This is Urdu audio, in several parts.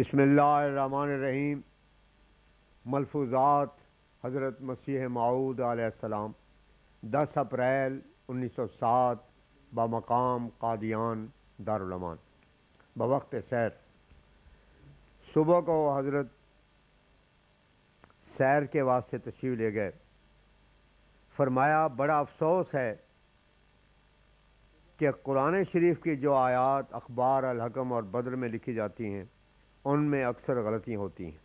بسم اللہ الرحمن الرحیم۔ ملفوظات حضرت مسیح موعود علیہ السلام 10 اپریل 1907 بمقام قادیان دارالعلوم۔ بوقت سیر صبح کو حضرت سیر کے واسطے تشریف لے گئے۔ فرمایا بڑا افسوس ہے کہ قرآن شریف کی جو آیات اخبار الحکم اور بدر میں لکھی جاتی ہیں ان میں اکثر غلطیاں ہوتی ہیں۔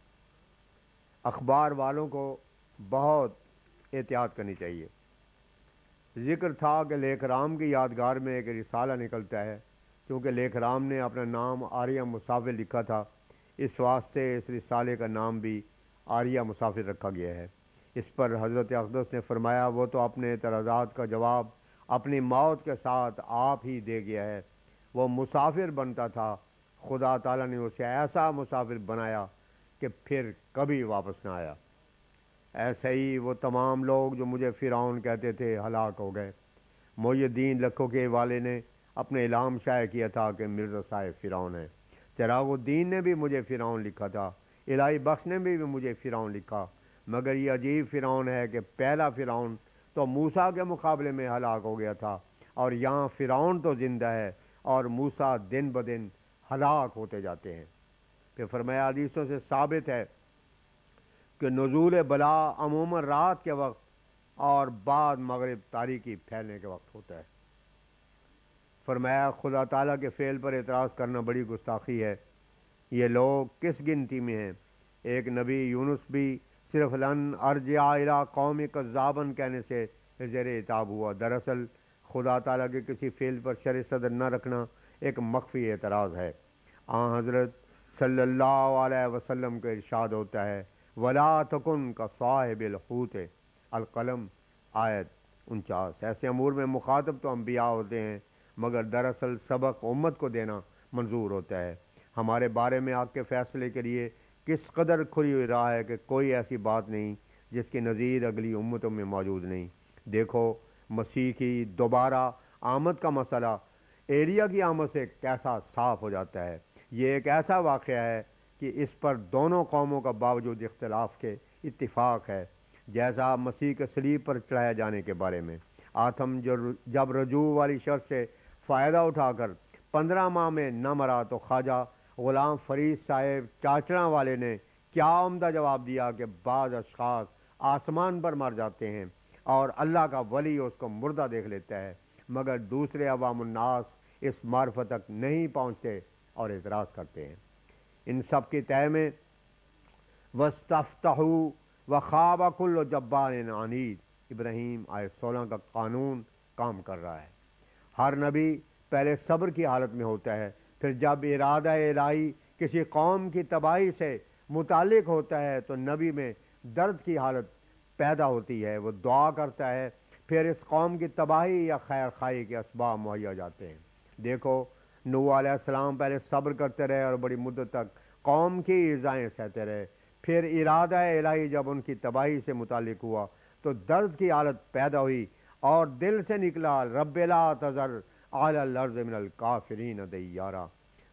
اخبار والوں کو بہت احتیاط کرنی چاہیے۔ ذکر تھا کہ لیکھ رام کی یادگار میں ایک رسالہ نکلتا ہے، کیونکہ لیکھ رام نے اپنا نام آریہ مسافر لکھا تھا، اس واسطے اس رسالے کا نام بھی آریہ مسافر رکھا گیا ہے۔ اس پر حضرت اقدس نے فرمایا وہ تو اپنے اعتراضات کا جواب اپنی موت کے ساتھ آپ ہی دے گیا ہے۔ وہ مسافر بنتا تھا، خدا تعالیٰ نے اسے ایسا مسافر بنایا کہ پھر کبھی واپس نہ آیا۔ ایسے ہی وہ تمام لوگ جو مجھے فرعون کہتے تھے ہلاک ہو گئے۔ محی الدین لکھوں کے والے نے اپنے اعلام شائع کیا تھا کہ مرزا صاحب فرعون ہے۔ چراغ الدین نے بھی مجھے فرعون لکھا تھا، الہی بخش نے بھی مجھے فرعون لکھا، مگر یہ عجیب فرعون ہے کہ پہلا فرعون تو موسیٰ کے مقابلے میں ہلاک ہو گیا تھا، اور یہاں فرعون تو زندہ ہے اور موسیٰ دن بدن ہلاک ہوتے جاتے ہیں۔ پھر فرمایا حدیثوں سے ثابت ہے کہ نزول بلا عموماً رات کے وقت اور بعد مغرب تاریکی پھیلنے کے وقت ہوتا ہے۔ فرمایا خدا تعالیٰ کے فعل پر اعتراض کرنا بڑی گستاخی ہے۔ یہ لوگ کس گنتی میں ہیں؟ ایک نبی یونس بھی صرف لن ارجع الی قوم کذابن کہنے سے زیر عتاب ہوا۔ دراصل خدا تعالیٰ کے کسی فعل پر شرع صدر نہ رکھنا ایک مخفی اعتراض ہے۔ حضرت صلی اللہ علیہ وسلم کا ارشاد ہوتا ہے وَلَا تَكُنْ كَصَاحِبِ الْحُوتِ القلم آیت 49۔ ایسے امور میں مخاطب تو انبیاء ہوتے ہیں، مگر دراصل سبق امت کو دینا منظور ہوتا ہے۔ ہمارے بارے میں حق کے فیصلے کے لیے کس قدر کھلی ہوئی راہ ہے کہ کوئی ایسی بات نہیں جس کی نظیر اگلی امتوں میں موجود نہیں۔ دیکھو مسیح کی دوبارہ آمد کا مسئلہ ایلیا کی آمد سے کیسا صاف ہو جاتا ہے۔ یہ ایک ایسا واقعہ ہے کہ اس پر دونوں قوموں کا باوجود اختلاف کے اتفاق ہے، جیسا مسیح کے صلیب پر چڑھایا جانے کے بارے میں۔ آتم جب رجوع والی شرط سے فائدہ اٹھا کر 15 ماہ میں نہ مرا تو خواجہ غلام فرید صاحب چاچڑا والے نے کیا عمدہ جواب دیا کہ بعض اشخاص آسمان پر مر جاتے ہیں اور اللہ کا ولی اس کو مردہ دیکھ لیتا ہے، مگر دوسرے عوام الناس اس معرفت تک نہیں پہنچتے اور اعتراض کرتے ہیں۔ ان سب کی تہ میں وَاسْتَفْتَحُوا وَخَابَ كُلُّ جَبَّارٍ عَنِیدٍ ابراہیم آیت 16 کا قانون کام کر رہا ہے۔ ہر نبی پہلے صبر کی حالت میں ہوتا ہے، پھر جب ارادہ الہی کسی قوم کی تباہی سے متعلق ہوتا ہے تو نبی میں درد کی حالت پیدا ہوتی ہے، وہ دعا کرتا ہے، پھر اس قوم کی تباہی یا خیر خواہی کے اسباب مہیا جاتے ہیں۔ دیکھو نوح علیہ السلام پہلے صبر کرتے رہے اور بڑی مدت تک قوم کی ایذائیں سہتے رہے، پھر ارادہ الہی جب ان کی تباہی سے متعلق ہوا تو درد کی حالت پیدا ہوئی اور دل سے نکلا رب لا تذر علی الارض من الکافرین دیارا۔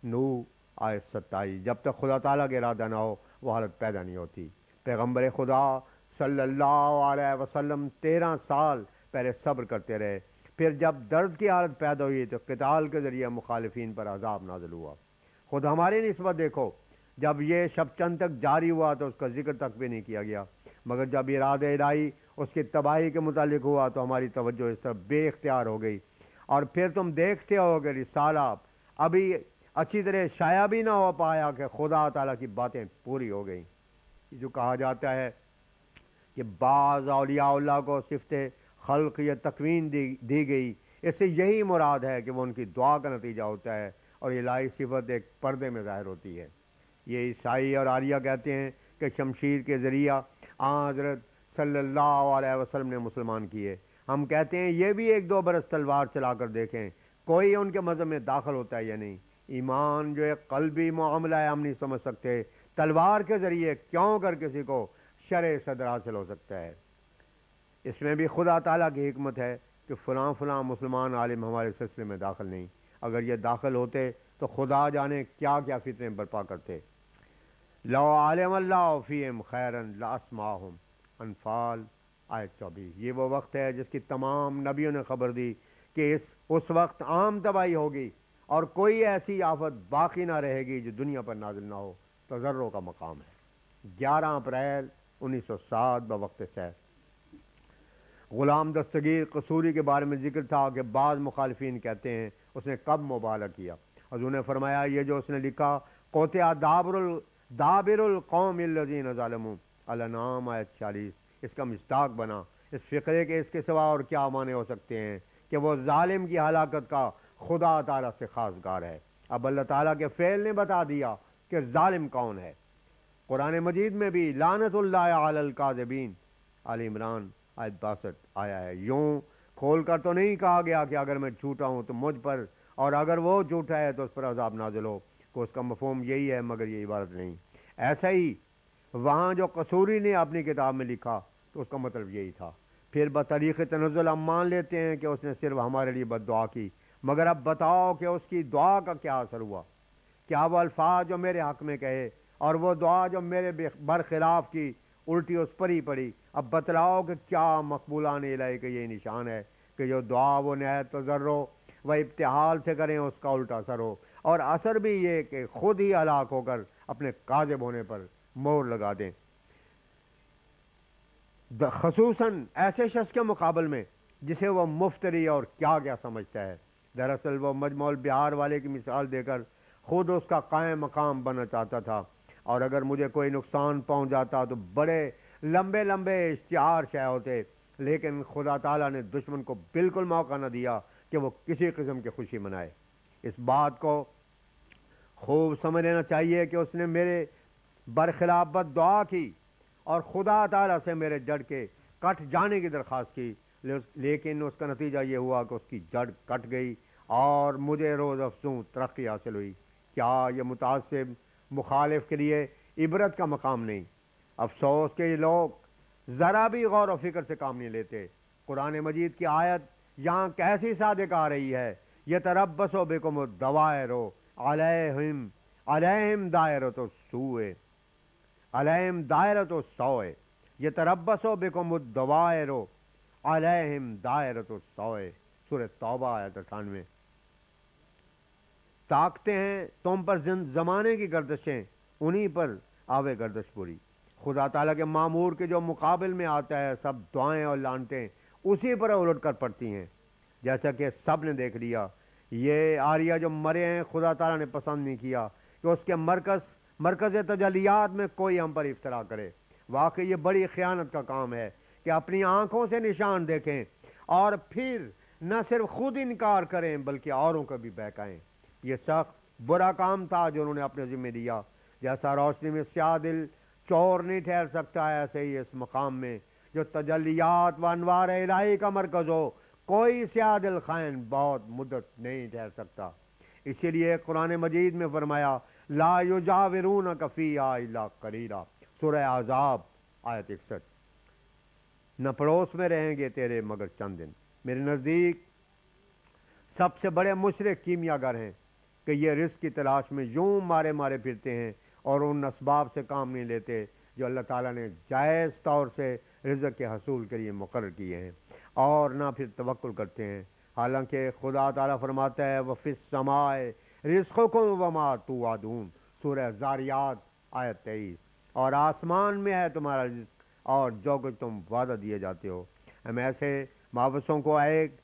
نوح آیت 27۔ جب تک خدا تعالیٰ کا ارادہ نہ ہو وہ حالت پیدا نہیں ہوتی۔ پیغمبر خدا صلی اللہ علیہ وسلم 13 سال پہلے صبر کرتے رہے، پھر جب درد کی حالت پیدا ہوئی تو قتال کے ذریعے مخالفین پر عذاب نازل ہوا۔ خود ہماری نسبت دیکھو، جب یہ شب چند تک جاری ہوا تو اس کا ذکر تک بھی نہیں کیا گیا، مگر جب ارادہ الہی اس کی تباہی کے متعلق ہوا تو ہماری توجہ اس طرف بے اختیار ہو گئی، اور پھر تم دیکھتے ہو کہ رسالہ ابھی اچھی طرح شائع بھی نہ ہو پایا کہ خدا تعالیٰ کی باتیں پوری ہو گئیں۔ جو کہا جاتا ہے کہ بعض اولیاء اللہ کو صفت خلق یا تکوین دی گئی، اس سے یہی مراد ہے کہ وہ ان کی دعا کا نتیجہ ہوتا ہے اور الہی صفت ایک پردے میں ظاہر ہوتی ہے۔ یہ عیسائی اور آریہ کہتے ہیں کہ شمشیر کے ذریعہ حضرت صلی اللہ علیہ وسلم نے مسلمان کیے۔ ہم کہتے ہیں یہ بھی 1-2 برس تلوار چلا کر دیکھیں کوئی ان کے مذہب میں داخل ہوتا ہے یا نہیں۔ ایمان جو ایک قلبی معاملہ ہے ہم نہیں سمجھ سکتے تلوار کے ذریعے کیوں کر کسی کو شرع صدر حاصل ہو سکتا ہے۔ اس میں بھی خدا تعالیٰ کی حکمت ہے کہ فلاں فلاں مسلمان عالم ہمارے سلسلے میں داخل نہیں، اگر یہ داخل ہوتے تو خدا جانے کیا کیا فتنے برپا کرتے۔ لو عالم اللہ فیہم خیرن لاسمعہم، انفال آیت 24۔ یہ وہ وقت ہے جس کی تمام نبیوں نے خبر دی کہ اس وقت عام تباہی ہوگی اور کوئی ایسی آفت باقی نہ رہے گی جو دنیا پر نازل نہ ہو۔ تضرع کا مقام ہے۔ 11 اپریل 1907 بوقت سیر۔ غلام دستگیر قصوری کے بارے میں ذکر تھا کہ بعض مخالفین کہتے ہیں اس نے کب مبالغہ کیا۔ حضور نے فرمایا یہ جو اس نے لکھا قطع دابر القوم الذین ظلموا، الانعام آیت 46، اس کا مصداق بنا۔ اس فقرے کے اس کے سوا اور کیا معنی ہو سکتے ہیں کہ وہ ظالم کی ہلاکت کا خدا تعالیٰ سے خاصگار ہے۔ اب اللہ تعالیٰ کے فعل نے بتا دیا کہ ظالم کون ہے۔ قرآن مجید میں بھی لعنت اللہ علی الکاذبین، آل عمران آیت 62 آیا ہے۔ یوں کھول کر تو نہیں کہا گیا کہ اگر میں جھوٹا ہوں تو مجھ پر، اور اگر وہ جھوٹا ہے تو اس پر عذاب نازل ہو، کہ اس کا مفہوم یہی ہے، مگر یہ عبارت نہیں۔ ایسا ہی وہاں جو قصوری نے اپنی کتاب میں لکھا تو اس کا مطلب یہی تھا۔ پھر بطریق تنزل ہم مان لیتے ہیں کہ اس نے صرف ہمارے لیے بد دعا کی، مگر اب بتاؤ کہ اس کی دعا کا کیا اثر ہوا؟ کیا وہ الفاظ جو میرے حق میں کہے اور وہ دعا جو میرے برخلاف کی الٹی اس پر ہی پڑی؟ اب بتلاؤ کہ کیا مقبولان الہی کا یہ نشان ہے کہ جو دعا وہ نہایت تضرع و ابتحال سے کریں اس کا الٹا اثر ہو، اور اثر بھی یہ کہ خود ہی ہلاک ہو کر اپنے کاذب ہونے پر مہر لگا دیں، خصوصاً ایسے شخص کے مقابل میں جسے وہ مفتری اور کیا کیا سمجھتا ہے۔ دراصل وہ مجمع البحار والے کی مثال دے کر خود اس کا قائم مقام بننا چاہتا تھا، اور اگر مجھے کوئی نقصان پہنچ جاتا تو بڑے لمبے لمبے اشتہار شائع ہوتے، لیکن خدا تعالیٰ نے دشمن کو بالکل موقع نہ دیا کہ وہ کسی قسم کی خوشی منائے۔ اس بات کو خوب سمجھ لینا چاہیے کہ اس نے میرے برخلاف بد دعا کی اور خدا تعالیٰ سے میرے جڑ کے کٹ جانے کی درخواست کی، لیکن اس کا نتیجہ یہ ہوا کہ اس کی جڑ کٹ گئی اور مجھے روز افزوں ترقی حاصل ہوئی۔ کیا یہ متعصب مخالف کے لیے عبرت کا مقام نہیں؟ افسوس کہ یہ لوگ ذرا بھی غور و فکر سے کام نہیں لیتے۔ قرآن مجید کی آیت یہاں کیسی صادق آ رہی ہے، یتربصوا بکم الدوائر علیہم دائرۃ السوء، علیہم دائرۃ السوء، یتربصوا بکم الدوائر علیہم دائرۃ السوء، سورہ توبہ آیت 98۔ طاقتیں ہیں تم پر زمانے کی گردشیں، انہی پر آوے گردش پوری۔ خدا تعالیٰ کے معمور کے جو مقابل میں آتا ہے سب دعائیں اور لعنتیں اسی پر الٹ کر پڑتی ہیں، جیسا کہ سب نے دیکھ لیا۔ یہ آریہ جو مرے ہیں خدا تعالیٰ نے پسند نہیں کیا کہ اس کے مرکز تجلیات میں کوئی ہم پر افطرا کرے۔ واقعی یہ بڑی خیانت کا کام ہے کہ اپنی آنکھوں سے نشان دیکھیں اور پھر نہ صرف خود انکار کریں بلکہ اوروں کو بھی بہکائیں۔ یہ سخت برا کام تھا جو انہوں نے اپنے ذمہ لیا۔ جیسا روشنی میں سیاہ دل چور نہیں ٹھہر سکتا ہے، ایسے ہی اس مقام میں جو تجلیات و انوار الہی کا مرکز ہو کوئی سیاہ دل خائن بہت مدت نہیں ٹھہر سکتا۔ اسی لیے قرآن مجید میں فرمایا لا یجاورونک فیہا الا قلیلا، سورہ احزاب آیت 61۔ نہ پڑوس میں رہیں گے تیرے مگر چند دن۔ میرے نزدیک سب سے بڑے مشرک کیمیا گر ہیں کہ یہ رزق کی تلاش میں یوں مارے مارے پھرتے ہیں اور ان اسباب سے کام نہیں لیتے جو اللہ تعالیٰ نے جائز طور سے رزق کے حصول کے لیے مقرر کیے ہیں، اور نہ پھر توکل کرتے ہیں، حالانکہ خدا تعالیٰ فرماتا ہے وَفِي السَّمَاءِ رِزْقُكُمْ وَمَا تُوعَدُونَ، سورہ زاریات آیت 23۔ اور آسمان میں ہے تمہارا رزق اور جو کچھ تم وعدہ دیے جاتے ہو۔ ہم ایسے مابوسوں کو ایک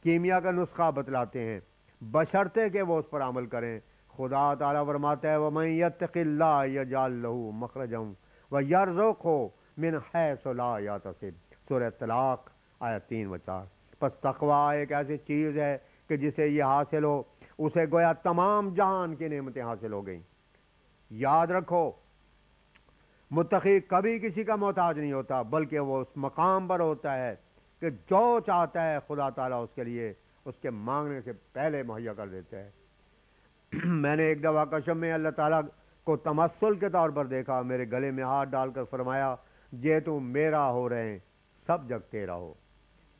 کیمیا کا نسخہ بتلاتے ہیں بشرطے کہ وہ اس پر عمل کریں۔ خدا تعالیٰ فرماتا ہے وَمَن يَتَّقِ اللَّهَ يَجْعَل لَّهُ مَخْرَجًا وَيَرْزُقْهُ مِنْ حَيْثُ لَا يَحْتَسِبُ، سورہ طلاق آیت 3 و 4۔ پس تقویٰ ایک ایسی چیز ہے کہ جسے یہ حاصل ہو اسے گویا تمام جہان کی نعمتیں حاصل ہو گئیں۔ یاد رکھو متقی کبھی کسی کا محتاج نہیں ہوتا، بلکہ وہ اس مقام پر ہوتا ہے کہ جو چاہتا ہے خدا تعالیٰ اس کے لیے اس کے مانگنے سے پہلے مہیا کر دیتا ہے۔ میں نے ایک دفعہ کشم میں اللہ تعالیٰ کو تمثل کے طور پر دیکھا، میرے گلے میں ہاتھ ڈال کر فرمایا یہ تو میرا ہو رہے ہیں سب جگ تیرا ہو۔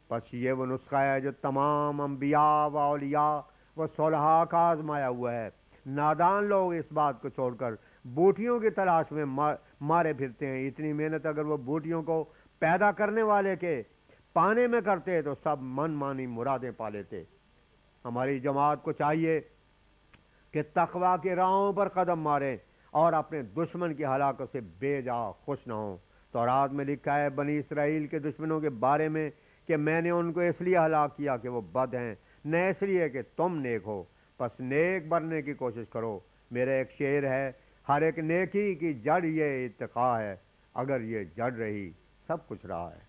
بس یہ وہ نسخہ ہے جو تمام انبیاء و اولیاء و صلحاء کا آزمایا ہوا ہے۔ نادان لوگ اس بات کو چھوڑ کر بوٹیوں کی تلاش میں مارے پھرتے ہیں. اتنی محنت اگر وہ بوٹیوں کو پیدا کرنے والے کے پانے میں کرتے تو سب من مانی مرادیں پا لیتے. ہماری جماعت کو چاہیے کہ تقوی کی راہوں پر قدم ماریں اور اپنے دشمن کی ہلاکت سے بے جا خوش نہ ہوں. تورات میں لکھا ہے بنی اسرائیل کے دشمنوں کے بارے میں کہ میں نے ان کو اس لیے ہلاک کیا کہ وہ بد ہیں, نہ اس لیے کہ تم نیک ہو. پس نیک بننے کی کوشش کرو. میرا ایک شعر ہے, ہر ایک نیکی کی جڑ یہ اتقا ہے, اگر یہ جڑ رہی سب کچھ رہا ہے.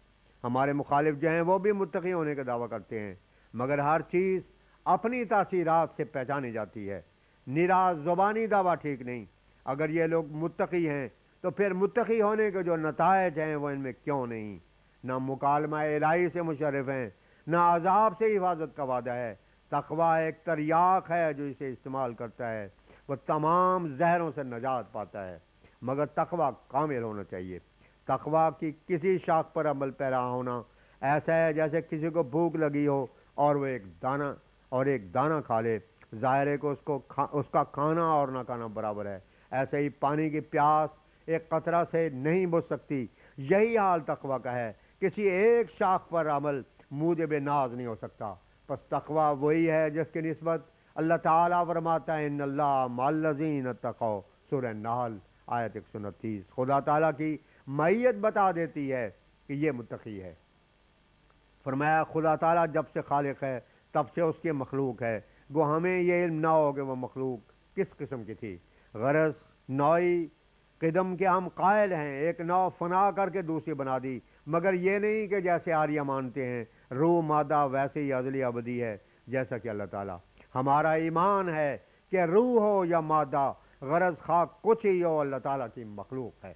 ہمارے مخالف جو ہیں وہ بھی متقی ہونے کا دعویٰ کرتے ہیں, مگر ہر چیز اپنی تاثیرات سے پہچانی جاتی ہے. نراز زبانی دعویٰ ٹھیک نہیں. اگر یہ لوگ متقی ہیں تو پھر متقی ہونے کے جو نتائج ہیں وہ ان میں کیوں نہیں؟ نہ مکالمہ الہی سے مشرف ہیں, نہ عذاب سے حفاظت کا وعدہ ہے. تقوی ایک تریاق ہے جو اسے استعمال کرتا ہے, وہ تمام زہروں سے نجات پاتا ہے. مگر تقوی کامل ہونا چاہیے. تقوی کی کسی شاخ پر عمل پیرا ہونا ایسا ہے جیسے کسی کو بھوک لگی ہو اور وہ ایک دانہ کھا لے. ظاہر ہے کہ اس کا کھانا اور نہ کھانا برابر ہے. ایسے ہی پانی کی پیاس ایک قطرہ سے نہیں بجھ سکتی. یہی حال تقوی کا ہے. کسی ایک شاخ پر عمل موجب ناز نہیں ہو سکتا. پس تقوی وہی ہے جس کی نسبت اللہ تعالیٰ فرماتا ہے ان اللہ مع الذین اتقوا, سورہ نحل آیت 129. خدا تعالیٰ کی معیت بتا دیتی ہے کہ یہ متقی ہے. فرمایا خدا تعالیٰ جب سے خالق ہے تب سے اس کی مخلوق ہے, گو ہمیں یہ علم نہ ہو کہ وہ مخلوق کس قسم کی تھی. غرض نوعی قدم کے ہم قائل ہیں, ایک نو فنا کر کے دوسری بنا دی, مگر یہ نہیں کہ جیسے آریہ مانتے ہیں روح مادہ ویسے ہی ازلی ابدی ہے جیسا کہ اللہ تعالیٰ. ہمارا ایمان ہے کہ روح ہو یا مادہ, غرض خواہ کچھ ہی ہو اللہ تعالیٰ کی مخلوق ہے.